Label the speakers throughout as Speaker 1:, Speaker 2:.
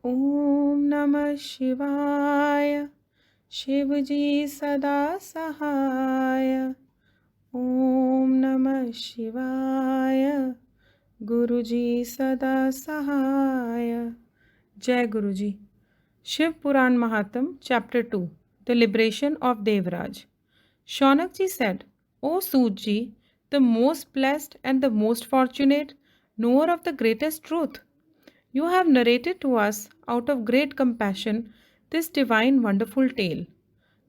Speaker 1: ओम नमः शिवाय। शिव जी सदा सहाय। ओम नमः शिवाय। गुरु जी सदा सहाय। जय गुरु जी। शिव पुराण Mahatm, Chapter 2, The Liberation of Devraj. Shaunak ji said, O Sood ji, the most blessed and the most fortunate knower of the greatest truth, you have narrated to us out of great compassion this divine wonderful tale.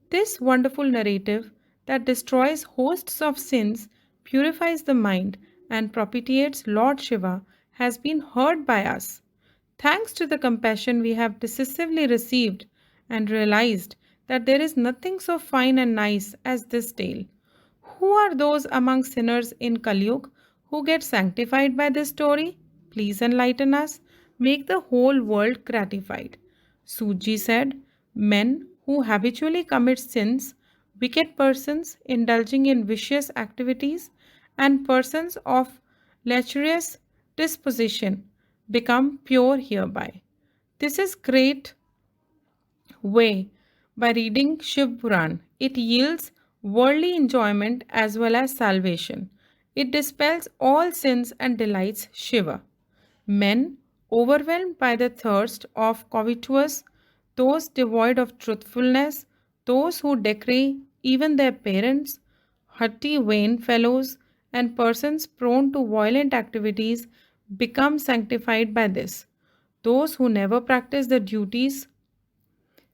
Speaker 1: This wonderful narrative that destroys hosts of sins, purifies the mind, and propitiates Lord Shiva has been heard by us. Thanks to the compassion we have decisively received and realized that there is nothing so fine and nice as this tale. Who are those among sinners in Kalyug who get sanctified by this story? Please enlighten us. Make the whole world gratified. Suji said, men who habitually commit sins, wicked persons indulging in vicious activities, and persons of lecherous disposition become pure hereby. This is great way by reading Shiv Puran. It yields worldly enjoyment as well as salvation. It dispels all sins and delights Shiva. Men, overwhelmed by the thirst of covetous, those devoid of truthfulness, those who decree even their parents, haughty vain fellows, and persons prone to violent activities become sanctified by this. Those who never practice the duties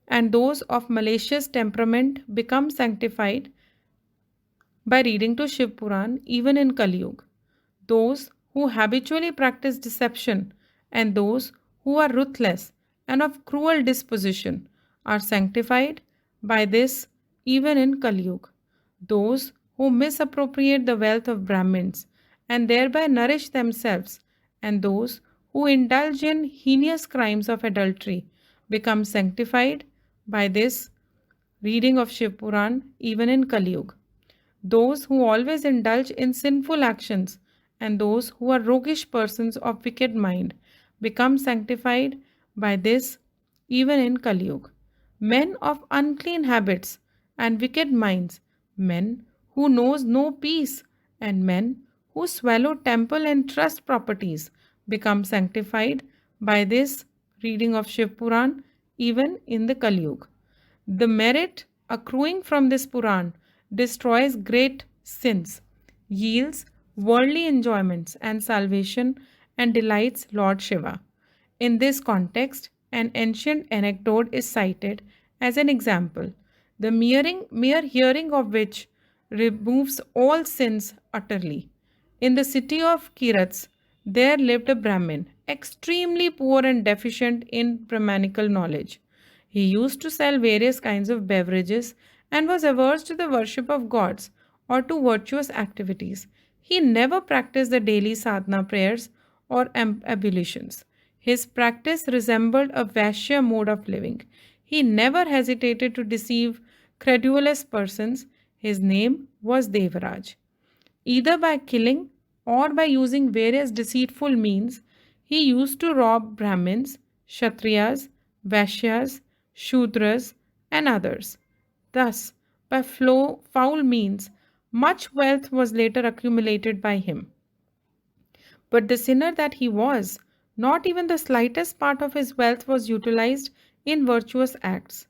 Speaker 1: and those of malicious temperament become sanctified by reading to Shiv Puran even in Kali Yuga. Those who habitually practice deception and those who are ruthless and of cruel disposition are sanctified by this even in Kali Yuga. Those who misappropriate the wealth of Brahmins and thereby nourish themselves, and those who indulge in heinous crimes of adultery become sanctified by this reading of Shiv Puran even in Kali Yuga. Those who always indulge in sinful actions and those who are roguish persons of wicked mind become sanctified by this even in Kali Yuga. Men of unclean habits and wicked minds, men who knows no peace, and men who swallow temple and trust properties become sanctified by this reading of Shiv Puran even in the Kali Yuga. The merit accruing from this Puran destroys great sins, yields worldly enjoyments and salvation, and delights Lord Shiva. In this context, an ancient anecdote is cited as an example, the mere hearing of which removes all sins utterly. In the city of Kirats, there lived a Brahmin, extremely poor and deficient in Brahmanical knowledge. He used to sell various kinds of beverages and was averse to the worship of gods or to virtuous activities. He never practiced the daily sadhana prayers or ablutions. His practice resembled a Vaishya mode of living. He never hesitated to deceive credulous persons. His name was Devaraj. Either by killing or by using various deceitful means, he used to rob Brahmins, Kshatriyas, Vaishyas, Shudras, and others. Thus, by foul means, much wealth was later accumulated by him. But the sinner that he was, not even the slightest part of his wealth was utilized in virtuous acts.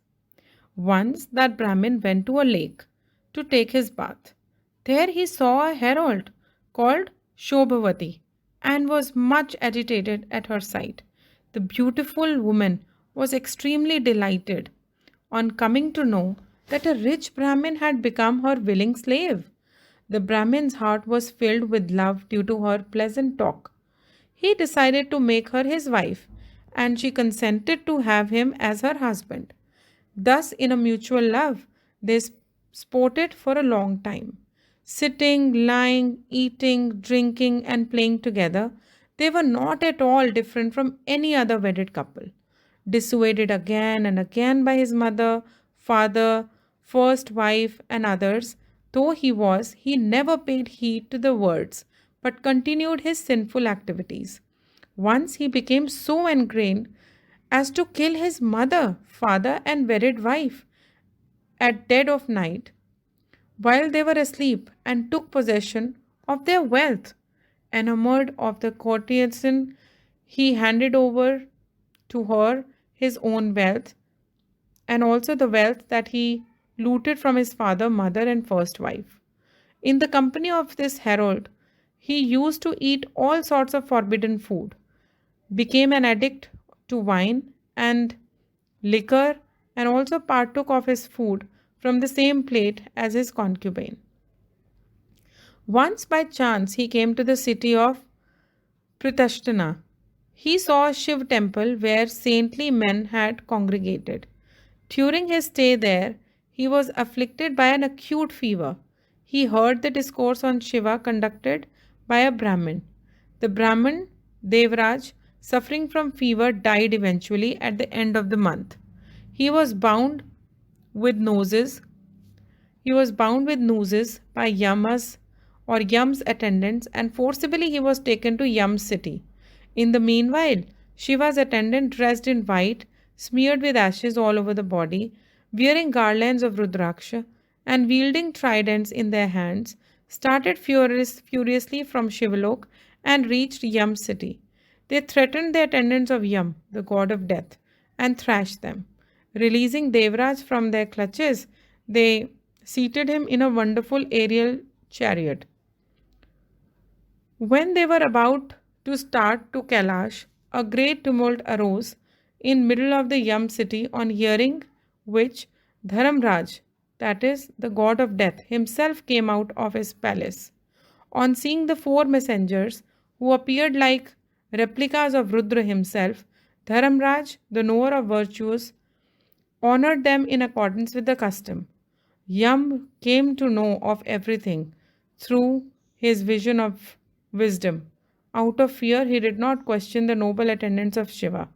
Speaker 1: Once that Brahmin went to a lake to take his bath. There he saw a herald called Shobhavati and was much agitated at her sight. The beautiful woman was extremely delighted on coming to know that a rich Brahmin had become her willing slave. The Brahmin's heart was filled with love due to her pleasant talk. He decided to make her his wife, and she consented to have him as her husband. Thus, in a mutual love, they sported for a long time. Sitting, lying, eating, drinking, and playing together, they were not at all different from any other wedded couple. Dissuaded again and again by his mother, father, first wife, and others, though he was, he never paid heed to the words, but continued his sinful activities. Once he became so ingrained as to kill his mother, father, and wedded wife at dead of night while they were asleep, and took possession of their wealth. Enamored of the courtesan, he handed over to her his own wealth and also the wealth that he looted from his father, mother, and first wife. In the company of this herald, he used to eat all sorts of forbidden food, became an addict to wine and liquor, and also partook of his food from the same plate as his concubine. Once by chance he came to the city of Pritashtana. He saw a Shiv temple where saintly men had congregated. During his stay there, he was afflicted by an acute fever. He heard the discourse on Shiva conducted by a Brahmin. The Brahmin, Devraj, suffering from fever, died eventually at the end of the month. He was bound with noses. He was bound with nooses by Yamas or Yam's attendants, and forcibly he was taken to Yam's city. In the meanwhile, Shiva's attendant, dressed in white, smeared with ashes all over the body, wearing garlands of Rudraksha, and wielding tridents in their hands, started furiously from Shivalok and reached Yam's city. They threatened the attendants of Yam, the god of death, and thrashed them. Releasing Devraj from their clutches, they seated him in a wonderful aerial chariot. When they were about to start to Kailash, a great tumult arose in middle of the Yam city, on hearing which Dharamraj, that is the god of death, himself came out of his palace. On seeing the four messengers, who appeared like replicas of Rudra himself, Dharamraj, the knower of virtues, honored them in accordance with the custom. Yam came to know of everything through his vision of wisdom. Out of fear, he did not question the noble attendants of Shiva.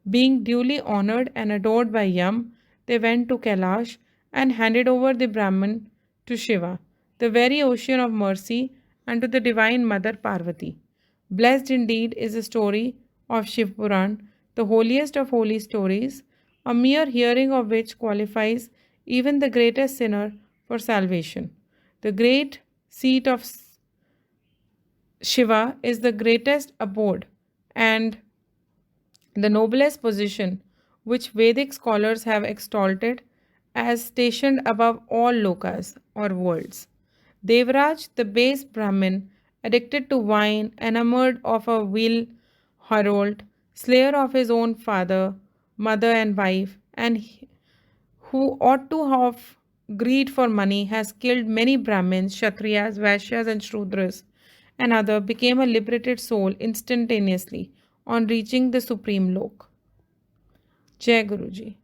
Speaker 1: Being duly honored and adored by Yam, they went to Kailash and handed over the Brahman to Shiva, the very ocean of mercy, and to the divine mother Parvati. Blessed indeed is the story of Shiv Puran, the holiest of holy stories, a mere hearing of which qualifies even the greatest sinner for salvation. The great seat of Shiva is the greatest abode and the noblest position which Vedic scholars have exalted as stationed above all lokas or worlds. Devraj, the base Brahmin, addicted to wine, enamored of a will herald, slayer of his own father, mother, and wife, and who ought to have greed for money, has killed many Brahmins, Kshatriyas, Vaishyas, and Shudras, and other became a liberated soul instantaneously on reaching the supreme lok. Jai Guruji.